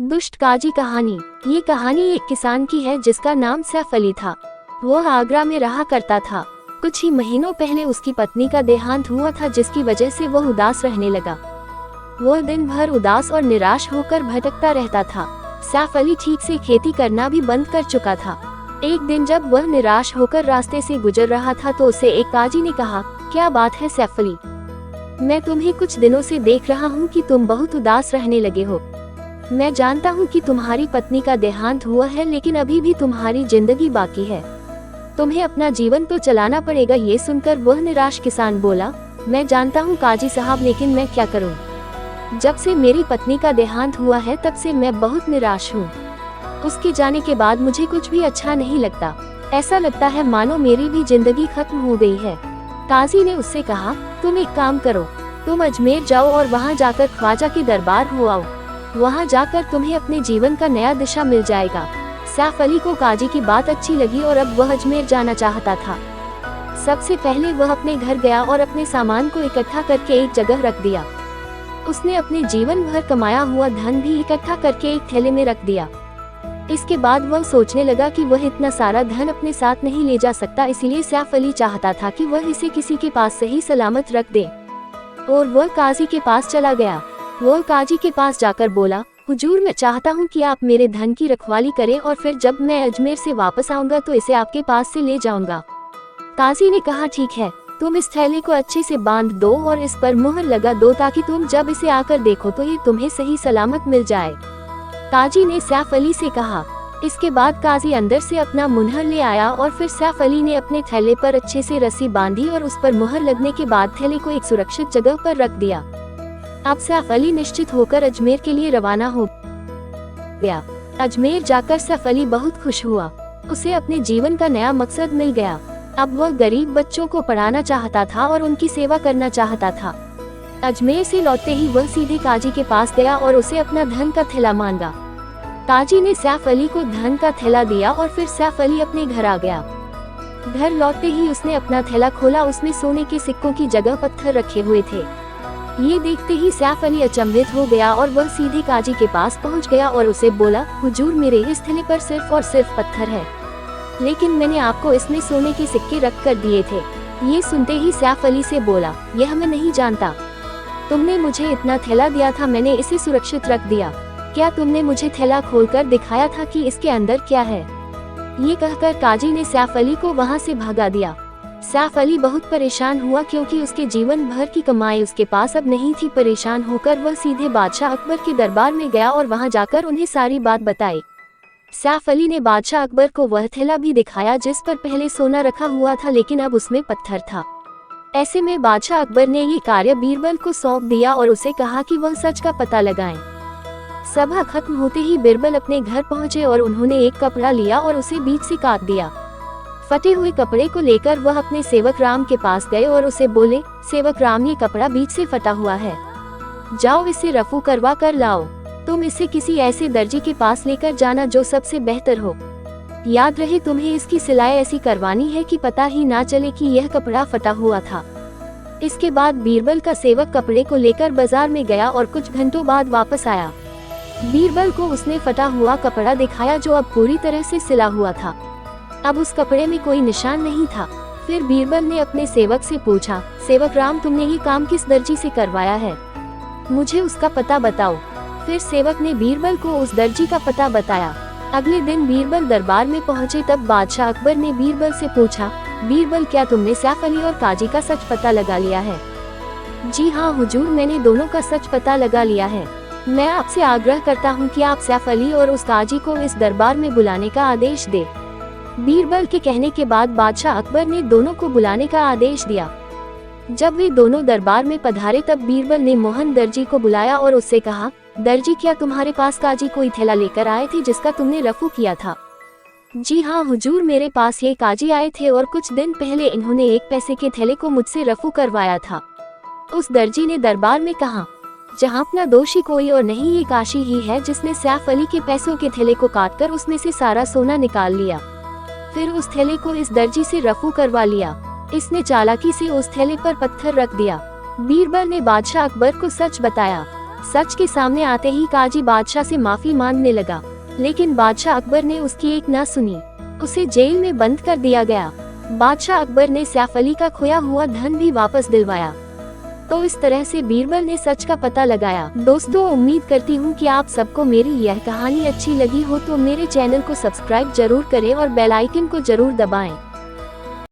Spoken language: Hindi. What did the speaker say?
दुष्ट काजी कहानी। ये कहानी एक किसान की है जिसका नाम सैफ अली था। वह आगरा में रहा करता था। कुछ ही महीनों पहले उसकी पत्नी का देहांत हुआ था, जिसकी वजह से वह उदास रहने लगा। वह दिन भर उदास और निराश होकर भटकता रहता था। सैफ अली ठीक से खेती करना भी बंद कर चुका था। एक दिन जब वह निराश होकर रास्ते से गुजर रहा था तो उसे एक काजी ने कहा, क्या बात है सैफ अली, मैं तुम्हें कुछ दिनों से देख रहा हूँ कि तुम बहुत उदास रहने लगे हो। मैं जानता हूँ कि तुम्हारी पत्नी का देहांत हुआ है, लेकिन अभी भी तुम्हारी जिंदगी बाकी है। तुम्हें अपना जीवन तो चलाना पड़ेगा। ये सुनकर वह निराश किसान बोला, मैं जानता हूँ काजी साहब, लेकिन मैं क्या करूँ। जब से मेरी पत्नी का देहांत हुआ है तब से मैं बहुत निराश हूँ। उसके जाने के बाद मुझे कुछ भी अच्छा नहीं लगता। ऐसा लगता है मानो मेरी भी जिंदगी खत्म हो गई है। काजी ने उससे कहा, तुम एक काम करो, तुम अजमेर जाओ और वहाँ जाकर ख्वाजा के दरबार हो आओ। वहाँ जाकर तुम्हें अपने जीवन का नया दिशा मिल जाएगा। सैफ अली को काजी की बात अच्छी लगी और अब वह अजमेर जाना चाहता था। सबसे पहले वह अपने घर गया और अपने सामान को इकट्ठा करके एक जगह रख दिया। उसने अपने जीवन भर कमाया हुआ धन भी इकट्ठा करके एक थैले में रख दिया। इसके बाद वह सोचने लगा कि वह इतना सारा धन अपने साथ नहीं ले जा सकता, इसलिए सैफ अली चाहता था कि वह इसे किसी के पास सही सलामत रख दे। और वह काजी के पास चला गया। वह काजी के पास जाकर बोला, हुजूर, मैं चाहता हूँ कि आप मेरे धन की रखवाली करें और फिर जब मैं अजमेर से वापस आऊंगा तो इसे आपके पास से ले जाऊंगा। काजी ने कहा, ठीक है, तुम इस थैले को अच्छे से बांध दो और इस पर मुहर लगा दो ताकि तुम जब इसे आकर देखो तो ये तुम्हें सही सलामत मिल जाए। काजी ने सैफ अली से कहा। इसके बाद काजी अंदर से अपना मुहर ले आया और फिर सैफ अली ने अपने थैले पर अच्छे से रस्सी बांधी और उस पर मुहर लगने के बाद थैले को एक सुरक्षित जगह पर रख दिया। अब सैफ अली निश्चित होकर अजमेर के लिए रवाना हो गया। अजमेर जाकर सैफ अली बहुत खुश हुआ। उसे अपने जीवन का नया मकसद मिल गया। अब वह गरीब बच्चों को पढ़ाना चाहता था और उनकी सेवा करना चाहता था। अजमेर से लौटते ही वह सीधे काजी के पास गया और उसे अपना धन का थैला मांगा। काजी ने सैफ अली को धन का थैला दिया और फिर सैफ अली अपने घर आ गया। घर लौटते ही उसने अपना थैला खोला। उसमें सोने के सिक्कों की जगह पत्थर रखे हुए थे। ये देखते ही सैफ अली अचंभित हो गया और वह सीधे काजी के पास पहुंच गया और उसे बोला, हुजूर, मेरे इस थैले पर सिर्फ और सिर्फ पत्थर है, लेकिन मैंने आपको इसमें सोने के सिक्के रख कर दिए थे। ये सुनते ही सैफ अली से बोला, यह मैं नहीं जानता। तुमने मुझे इतना थैला दिया था, मैंने इसे सुरक्षित रख दिया। क्या तुमने मुझे थैला खोलकर दिखाया था कि इसके अंदर क्या है? ये कहकर काजी ने सैफ अली को वहाँ से भगा दिया। सैफ अली बहुत परेशान हुआ क्योंकि उसके जीवन भर की कमाई उसके पास अब नहीं थी। परेशान होकर वह सीधे बादशाह अकबर के दरबार में गया और वहां जाकर उन्हें सारी बात बताई। सैफ अली ने बादशाह अकबर को वह थैला भी दिखाया जिस पर पहले सोना रखा हुआ था, लेकिन अब उसमें पत्थर था। ऐसे में बादशाह अकबर ने ये कार्य बीरबल को सौंप दिया और उसे कहा कि वह सच का पता लगाएं। सभा खत्म होते ही बीरबल अपने घर पहुंचे और उन्होंने एक कपड़ा लिया और उसे बीच से काट दिया। फटे हुए कपड़े को लेकर वह अपने सेवक राम के पास गए और उसे बोले, सेवक राम, ये कपड़ा बीच से फटा हुआ है, जाओ इसे रफू करवा कर लाओ। तुम इसे किसी ऐसे दर्जी के पास लेकर जाना जो सबसे बेहतर हो। याद रहे तुम्हें इसकी सिलाई ऐसी करवानी है कि पता ही ना चले कि यह कपड़ा फटा हुआ था। इसके बाद बीरबल का सेवक कपड़े को लेकर बाजार में गया और कुछ घंटों बाद वापस आया। बीरबल को उसने फटा हुआ कपड़ा दिखाया जो अब पूरी तरह से सिला हुआ था। अब उस कपड़े में कोई निशान नहीं था। फिर बीरबल ने अपने सेवक से पूछा, सेवक राम, तुमने ये काम किस दर्जी से करवाया है? मुझे उसका पता बताओ। फिर सेवक ने बीरबल को उस दर्जी का पता बताया। अगले दिन बीरबल दरबार में पहुंचे तब बादशाह अकबर ने बीरबल से पूछा, बीरबल, क्या तुमने सैफ अली और काजी का सच पता लगा लिया है? जी हाँ हुजूर, मैंने दोनों का सच पता लगा लिया है। मैं आपसे आग्रह करता हूँ कि आप सैफ अली और उस काजी को इस दरबार में बुलाने का आदेश दे। बीरबल के कहने के बाद बादशाह अकबर ने दोनों को बुलाने का आदेश दिया। जब वे दोनों दरबार में पधारे तब बीरबल ने मोहन दर्जी को बुलाया और उससे कहा, दर्जी, क्या तुम्हारे पास काजी कोई थैला लेकर आए थे जिसका तुमने रफू किया था? जी हाँ हुजूर, मेरे पास ये काजी आए थे और कुछ दिन पहले इन्होंने एक पैसे के थैले को मुझसे रफू करवाया था। उस दर्जी ने दरबार में कहा, जहाँ अपना दोषी कोई और नहीं, ये काशी ही है जिसने सैफ अली के पैसों के थैले को काटकर उसमें से सारा सोना निकाल लिया। फिर उस थैले को इस दर्जी से रफू करवा लिया। इसने चालाकी से उस थैले पर पत्थर रख दिया। बीरबल ने बादशाह अकबर को सच बताया। सच के सामने आते ही काजी बादशाह से माफी मांगने लगा, लेकिन बादशाह अकबर ने उसकी एक न सुनी। उसे जेल में बंद कर दिया गया। बादशाह अकबर ने सैफ अली का खोया हुआ धन भी वापस दिलवाया। तो इस तरह से बीरबल ने सच का पता लगाया। दोस्तों, उम्मीद करती हूँ कि आप सबको मेरी यह कहानी अच्छी लगी हो तो मेरे चैनल को सब्सक्राइब जरूर करें और बेल आइकन को जरूर दबाएं।